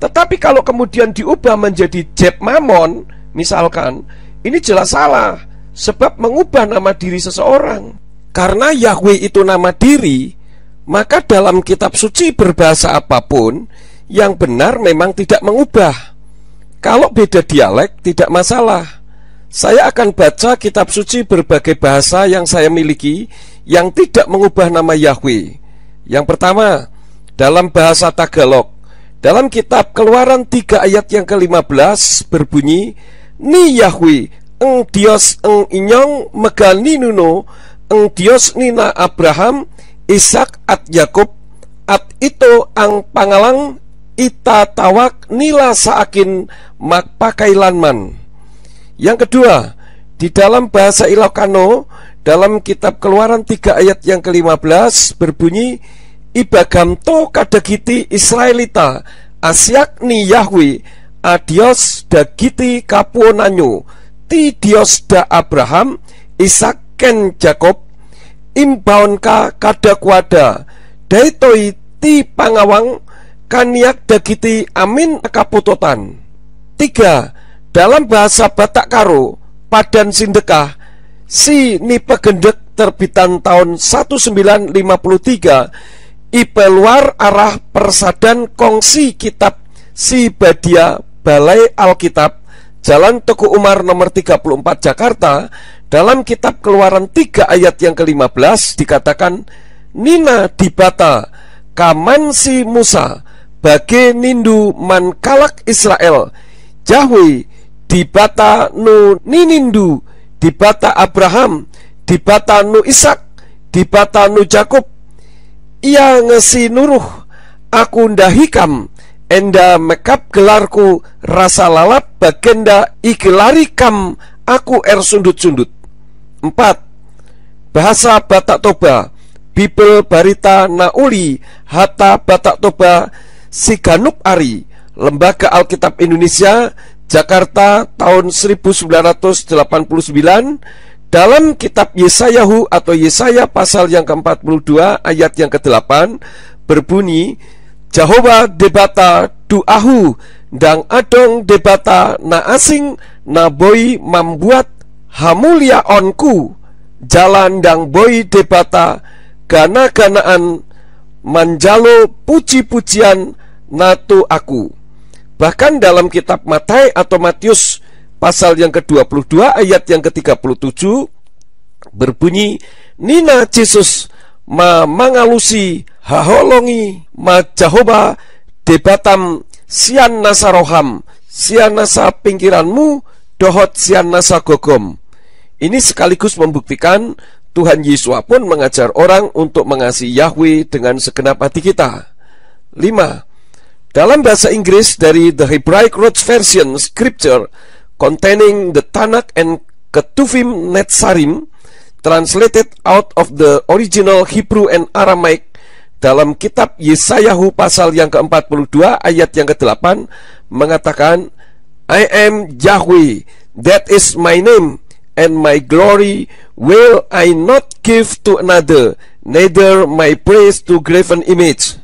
Tetapi kalau kemudian diubah menjadi Jeff Mammon, misalkan, ini jelas salah, sebab mengubah nama diri seseorang. Karena Yahweh itu nama diri, maka dalam kitab suci berbahasa apapun, yang benar memang tidak mengubah. Kalau beda dialek, tidak masalah. Saya akan baca kitab suci berbagai bahasa yang saya miliki yang tidak mengubah nama Yahweh. Yang pertama, dalam bahasa Tagalog. Dalam kitab Keluaran 3 ayat yang ke-15 berbunyi, Ni Yahweh, eng Dios eng inyong megal ni nuno, eng Dios nina Abraham, Ishak at Yakub, at ito ang pangalang ita tawak nila saakin magpakailanman. Yang kedua, di dalam bahasa Ilocano, dalam kitab Keluaran 3 ayat yang ke-15 berbunyi, Ibagamto kadagiti Israelita asyak ni Yahweh adios dagiti kapuonanyo ti Dios da Abraham Ishak ken Jakob imbaon ka kadakwada daitoi ti pangawang kaniak dagiti amin kaputotan. 3. Dalam bahasa Batak Karo Padan Sindekah si Nipegendek terbitan tahun 1953 ipe luar arah persadan kongsi kitab si Badia Balai Alkitab Jalan Teguh Umar nomor 34 Jakarta. Dalam kitab Keluaran 3 ayat yang ke-15 dikatakan, Nina dibata kaman si Musa bage nindu man kalak Israel Yahwe dibata nu ninindu dibata Abraham dibata nu Ishak dibata nu Jakub. Ia ngesi nuruh aku ndahikam enda mekap gelarku rasa lalap bagenda igelari kam aku sundut-sundut. 4. Bahasa Batak Toba Bibel Barita Nauli Hatta Batak Toba Siganup Ari Lembaga Alkitab Indonesia Jakarta tahun 1989. Dalam kitab Yesayahu atau Yesaya pasal yang ke-42 ayat yang ke-8 berbunyi, Jehovah debata duahu dang adong debata na asing na boy membuat hamulia onku jalan dang boy debata gana-ganaan manjalo puji-pujian natu aku. Bahkan dalam kitab Matai atau Matius pasal yang ke-22 ayat yang ke-37 berbunyi, Nina Yesus ma mangalusi haholongi ma Jehovah debatam sian nasa roham sian nasa pinggiranmu dohot sian nasa gogom. Ini sekaligus membuktikan Tuhan Yesus pun mengajar orang untuk mengasihi Yahweh dengan segenap hati kita. 5. Dalam bahasa Inggris dari The Hebraic Root Version Scripture containing the Tanakh and Ketuvim Netzarim, translated out of the original Hebrew and Aramaic, dalam kitab Yesayahu pasal yang ke-42 ayat yang ke-8 mengatakan, I am Yahweh, that is my name, and my glory will I not give to another, neither my praise to graven image.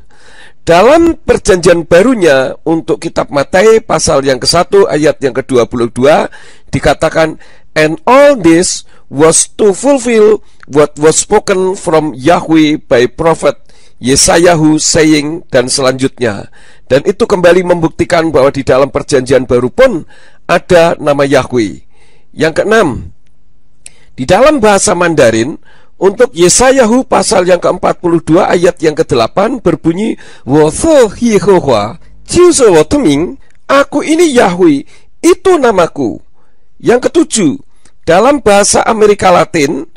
Dalam perjanjian barunya untuk kitab Matai pasal yang ke-1 ayat yang ke-22 dikatakan, and all this was to fulfill what was spoken from Yahweh by prophet Yesayahu saying, dan selanjutnya. Dan itu kembali membuktikan bahwa di dalam perjanjian baru pun ada nama Yahweh. Yang ke-6, di dalam bahasa Mandarin untuk Yesayahu pasal yang ke-42 ayat yang ke-8 berbunyi, Wo se Yehovah, jiuze wo teming, aku ini Yahweh, itu namaku. Yang ke-7, dalam bahasa Amerika Latin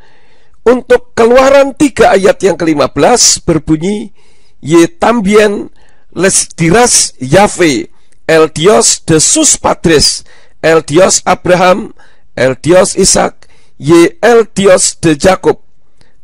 untuk Keluaran 3 ayat yang ke-15 berbunyi, Ye tambien les diras Yahweh, el Dios de sus padres, el Dios Abraham, el Dios Ishak, Ye el Dios de Jacob.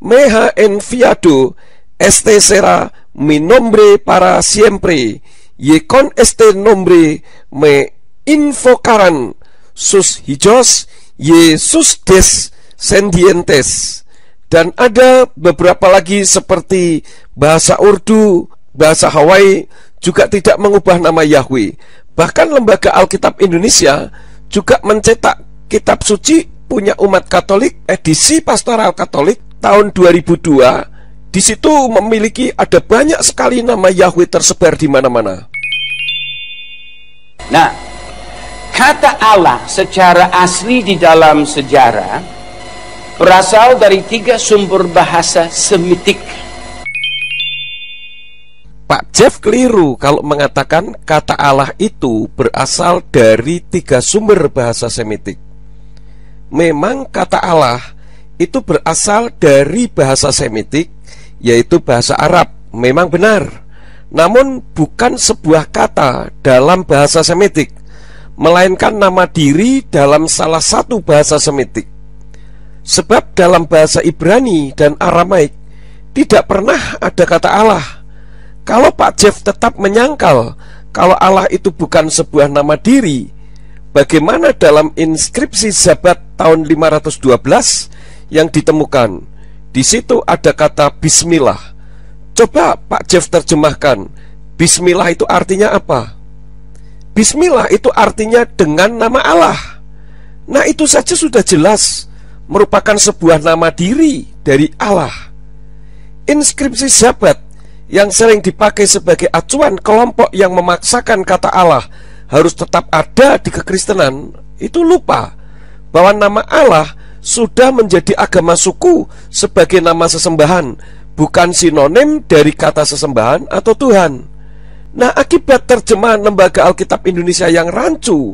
Meha enviado este será mi nombre para siempre, y con este nombre me invocarán sus hijos y sus descendientes. Dan ada beberapa lagi seperti bahasa Urdu, bahasa Hawaii juga tidak mengubah nama Yahweh. Bahkan Lembaga Alkitab Indonesia juga mencetak kitab suci punya umat Katolik, edisi Pastoral Katolik tahun 2002. Di situ memiliki ada banyak sekali nama Yahweh tersebar di mana-mana. Nah, kata Allah secara asli di dalam sejarah berasal dari 3 sumber bahasa Semitik. Pak Jeff keliru kalau mengatakan kata Allah itu berasal dari 3 sumber bahasa Semitik. Memang kata Allah itu berasal dari bahasa Semitik, yaitu bahasa Arab. Memang benar. Namun bukan sebuah kata dalam bahasa Semitik, melainkan nama diri dalam salah satu bahasa Semitik. Sebab dalam bahasa Ibrani dan Aramaik tidak pernah ada kata Allah. Kalau Pak Jeff tetap menyangkal kalau Allah itu bukan sebuah nama diri, bagaimana dalam inskripsi Zabat tahun 512 yang ditemukan? Di situ ada kata Bismillah. Coba Pak Jeff terjemahkan, Bismillah itu artinya apa? Bismillah itu artinya dengan nama Allah. Nah, itu saja sudah jelas merupakan sebuah nama diri dari Allah. Inskripsi Zabat yang sering dipakai sebagai acuan kelompok yang memaksakan kata Allah harus tetap ada di kekristenan itu lupa bahwa nama Allah sudah menjadi agama suku sebagai nama sesembahan, bukan sinonim dari kata sesembahan atau Tuhan. Nah, akibat terjemahan Lembaga Alkitab Indonesia yang rancu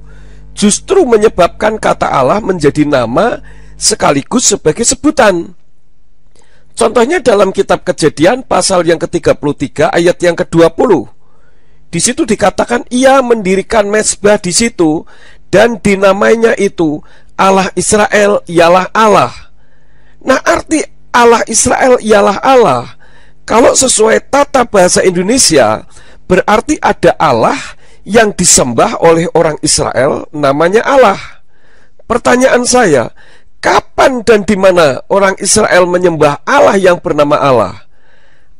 justru menyebabkan kata Allah menjadi nama sekaligus sebagai sebutan. Contohnya dalam kitab Kejadian pasal yang ke-33 ayat yang ke-20. Di situ dikatakan ia mendirikan mezbah di situ dan dinamainya itu Allah Israel ialah Allah. Nah, arti Allah Israel ialah Allah kalau sesuai tata bahasa Indonesia berarti ada Allah yang disembah oleh orang Israel namanya Allah. Pertanyaan saya, kapan dan di mana orang Israel menyembah Allah yang bernama Allah?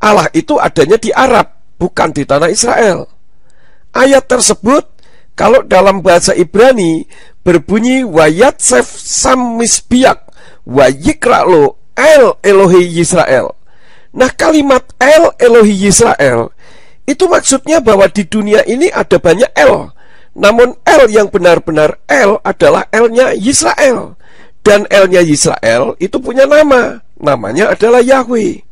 Allah itu adanya di Arab, bukan di tanah Israel. Ayat tersebut kalau dalam bahasa Ibrani berbunyi Wayatsef Sam Misbiak Wayikra'lo El Elohi Yisrael. Nah, kalimat El Elohi Yisrael itu maksudnya bahwa di dunia ini ada banyak El, namun El yang benar-benar El adalah El-nya Yisrael. Dan El-nya Yisrael itu punya nama, namanya adalah Yahweh.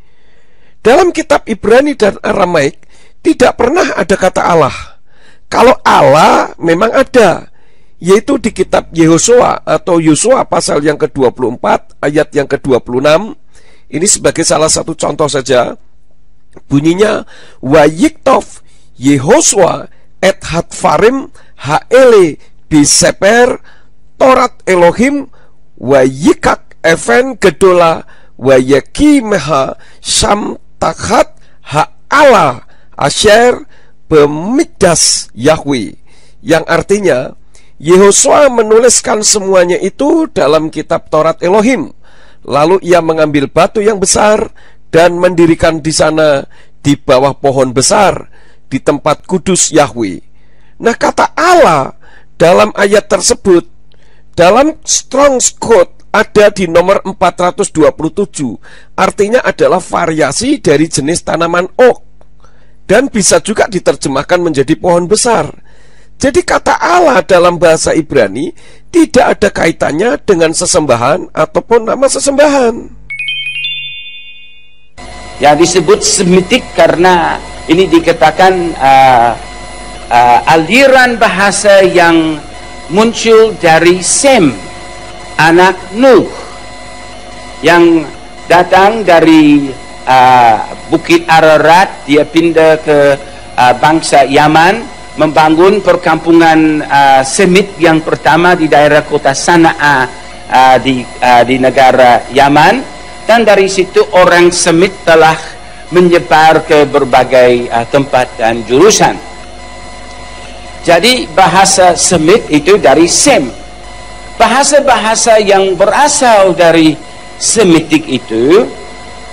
Dalam kitab Ibrani dan Aramaik tidak pernah ada kata Allah. Kalau Allah memang ada, yaitu di kitab Yehosua atau Yosua pasal yang ke-24 ayat yang ke-26. Ini sebagai salah satu contoh saja. Bunyinya Wayiktov Yehosua et Hatfarim Haele Biseper Torat Elohim Wayikak Even Gedola Wayekimeha Sham Takhat Ha'ala Asher Bemikdas Yahweh, yang artinya Yehosua menuliskan semuanya itu dalam kitab Torat Elohim. Lalu ia mengambil batu yang besar dan mendirikan di sana di bawah pohon besar di tempat kudus Yahweh. Nah, kata Allah dalam ayat tersebut dalam Strong's Code ada di nomor 427. Artinya adalah variasi dari jenis tanaman oak dan bisa juga diterjemahkan menjadi pohon besar. Jadi kata Allah dalam bahasa Ibrani tidak ada kaitannya dengan sesembahan ataupun nama sesembahan. Yang disebut Semitik karena ini dikatakan aliran bahasa yang muncul dari Sem, anak Nuh, yang datang dari Bukit Ararat. Dia pindah ke bangsa Yaman, membangun perkampungan Semit yang pertama di daerah kota Sana'a di negara Yaman. Dan dari situ orang Semit telah menyebar ke berbagai tempat dan jurusan. Jadi bahasa Semit itu dari Sem. Bahasa-bahasa yang berasal dari Semitik itu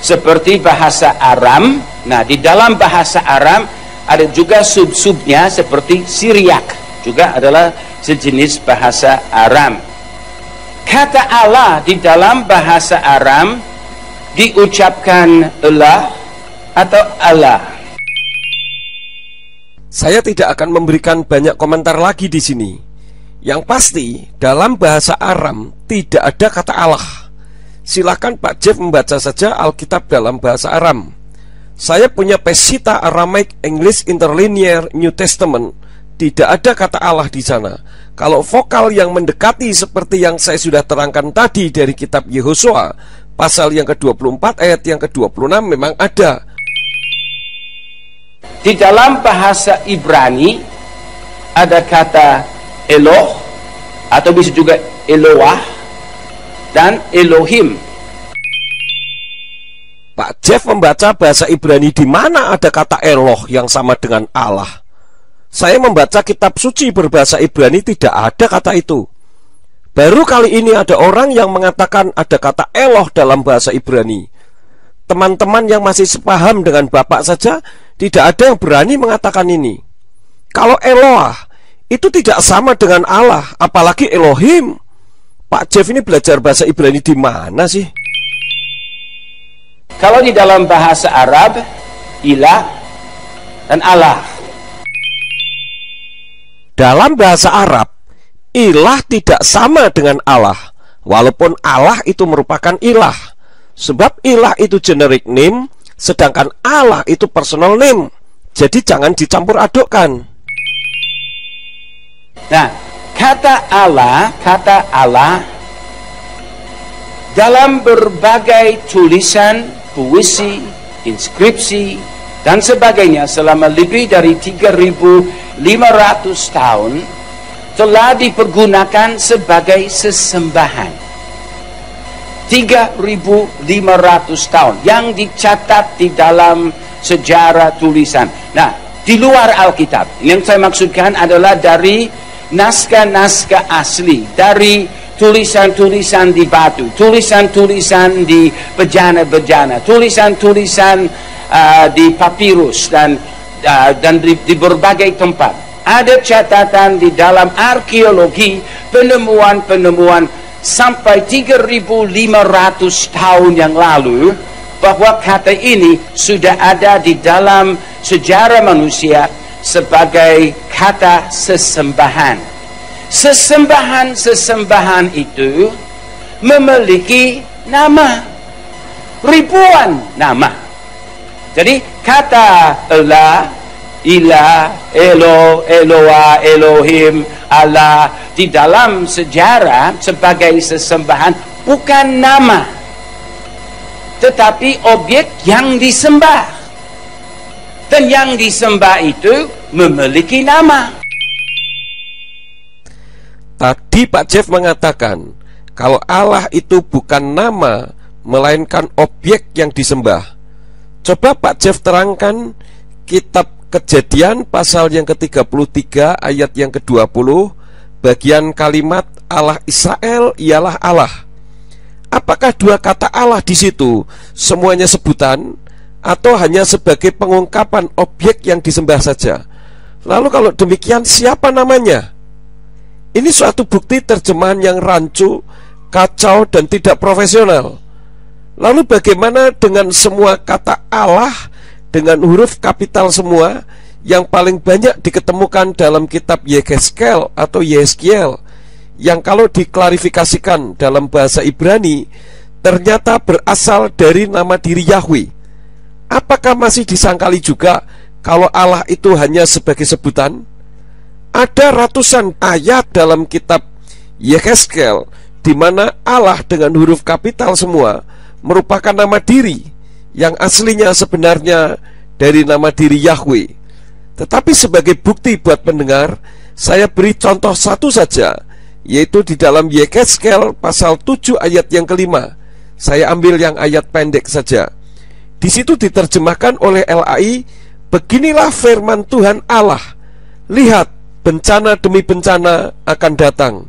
seperti bahasa Aram. Nah, di dalam bahasa Aram ada juga sub-subnya seperti Syriak, juga adalah sejenis bahasa Aram. Kata Allah di dalam bahasa Aram diucapkan Allah atau Allah. Saya tidak akan memberikan banyak komentar lagi di sini. Yang pasti dalam bahasa Aram tidak ada kata Allah. Silakan Pak Jeff membaca saja Alkitab dalam bahasa Aram. Saya punya Pesita Aramaic English Interlinear New Testament. Tidak ada kata Allah di sana. Kalau vokal yang mendekati seperti yang saya sudah terangkan tadi dari kitab Yehosua pasal yang ke-24 ayat yang ke-26 memang ada. Di dalam bahasa Ibrani ada kata Eloh atau bisa juga Eloah dan Elohim. Pak Jeff membaca bahasa Ibrani di mana ada kata Eloh yang sama dengan Allah. Saya membaca kitab suci berbahasa Ibrani tidak ada kata itu. Baru kali ini ada orang yang mengatakan ada kata Eloh dalam bahasa Ibrani. Teman-teman yang masih sepaham dengan Bapak saja tidak ada yang berani mengatakan ini. Kalau Eloah itu tidak sama dengan Allah, apalagi Elohim. Pak Jeff ini belajar bahasa Ibrani di mana sih? Kalau di dalam bahasa Arab, ilah dan Allah. Dalam bahasa Arab, ilah tidak sama dengan Allah, walaupun Allah itu merupakan ilah. Sebab ilah itu generic name, sedangkan Allah itu personal name. Jadi jangan dicampur adukkan. Nah, kata Allah dalam berbagai tulisan, puisi, inskripsi, dan sebagainya selama lebih dari 3.500 tahun telah dipergunakan sebagai sesembahan. 3.500 tahun yang dicatat di dalam sejarah tulisan. Nah, di luar Alkitab, yang saya maksudkan adalah dari naskah-naskah asli, dari tulisan-tulisan di batu, tulisan-tulisan di bejana-bejana, tulisan-tulisan di papirus dan di berbagai tempat. Ada catatan di dalam arkeologi, penemuan-penemuan sampai 3.500 tahun yang lalu, bahwa kata ini sudah ada di dalam sejarah manusia sebagai kata sesembahan. Sesembahan itu memiliki nama, ribuan nama. Jadi kata Allah, ilah, Elo, Eloah, Elohim, Allah di dalam sejarah sebagai sesembahan bukan nama, tetapi objek yang disembah. Dan yang disembah itu memiliki nama. Tadi Pak Jeff mengatakan kalau Allah itu bukan nama, melainkan objek yang disembah. Coba Pak Jeff terangkan kitab Kejadian pasal yang ke-33 ayat yang ke-20, bagian kalimat Allah Israel ialah Allah. Apakah dua kata Allah di situ semuanya sebutan, atau hanya sebagai pengungkapan objek yang disembah saja? Lalu kalau demikian, siapa namanya? Ini suatu bukti terjemahan yang rancu, kacau, dan tidak profesional. Lalu bagaimana dengan semua kata Allah dengan huruf kapital semua yang paling banyak diketemukan dalam kitab Yehezkel atau Yeskiel, yang kalau diklarifikasikan dalam bahasa Ibrani ternyata berasal dari nama diri Yahweh? Apakah masih disangkali juga kalau Allah itu hanya sebagai sebutan? Ada ratusan ayat dalam kitab Yehezkel di mana Allah dengan huruf kapital semua merupakan nama diri yang aslinya sebenarnya dari nama diri Yahweh. Tetapi sebagai bukti buat pendengar, saya beri contoh satu saja, yaitu di dalam Yehezkel pasal 7 ayat yang ke-5. Saya ambil yang ayat pendek saja. Di situ diterjemahkan oleh LAI, beginilah firman Tuhan Allah, lihat, bencana demi bencana akan datang.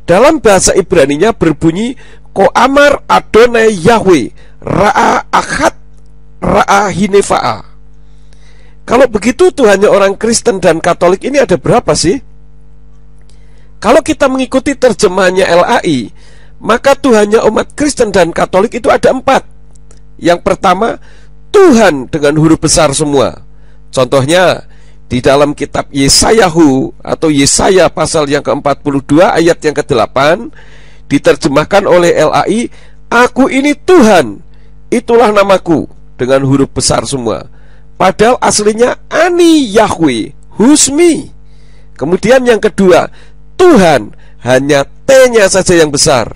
Dalam bahasa Ibraninya berbunyi Koamar Adonai Yahweh Ra'a Ahad Ra'a Hinefa'a. Kalau begitu Tuhannya orang Kristen dan Katolik ini ada berapa sih? Kalau kita mengikuti terjemahannya LAI, maka Tuhannya umat Kristen dan Katolik itu ada 4. Yang pertama, Tuhan dengan huruf besar semua. Contohnya di dalam kitab Yesayahu atau Yesaya pasal yang ke-42 ayat yang ke-8 diterjemahkan oleh LAI, aku ini Tuhan, itulah namaku, dengan huruf besar semua. Padahal aslinya Ani Yahweh, Husmi. Kemudian yang kedua, Tuhan, hanya T-nya saja yang besar.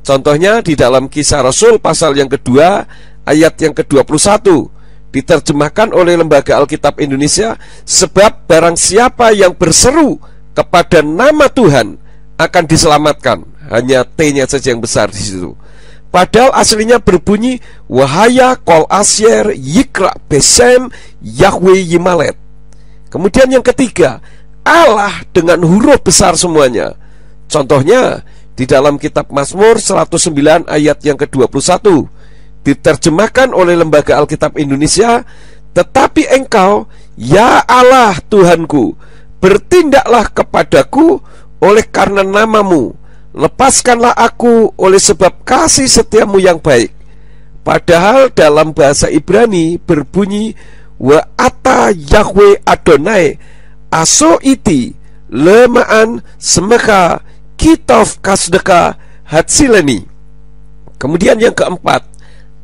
Contohnya di dalam Kisah Rasul pasal yang kedua ayat yang ke-21 diterjemahkan oleh Lembaga Alkitab Indonesia, sebab barang siapa yang berseru kepada nama Tuhan akan diselamatkan. Hanya T-nya saja yang besar di situ. Padahal aslinya berbunyi Wahaya Kol Asyer Yikra Besem Yahweh Yimalet. Kemudian yang ketiga, Allah dengan huruf besar semuanya. Contohnya di dalam kitab Mazmur 109 ayat yang ke-21 diterjemahkan oleh Lembaga Alkitab Indonesia, tetapi engkau, ya Allah Tuhanku, bertindaklah kepadaku oleh karena namamu, lepaskanlah aku oleh sebab kasih setiamu yang baik. Padahal dalam bahasa Ibrani berbunyi wa ata Yahweh Adonai aso iti lemaan semeka kitov kasdeka hatsileni. Kemudian yang keempat,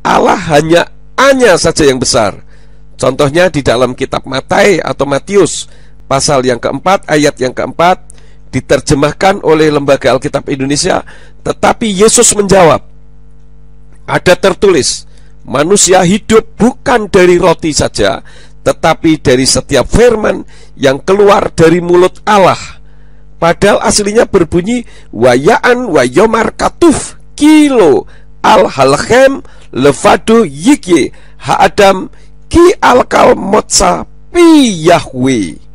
Allah hanya saja yang besar. Contohnya di dalam kitab Matai atau Matius pasal yang keempat, ayat yang keempat, diterjemahkan oleh Lembaga Alkitab Indonesia. Tetapi Yesus menjawab, ada tertulis, manusia hidup bukan dari roti saja, tetapi dari setiap firman yang keluar dari mulut Allah. Padahal aslinya berbunyi wayaan wayomar katuf kilo al halchem levado yikye haadam ki alkal motsa pi Yahweh.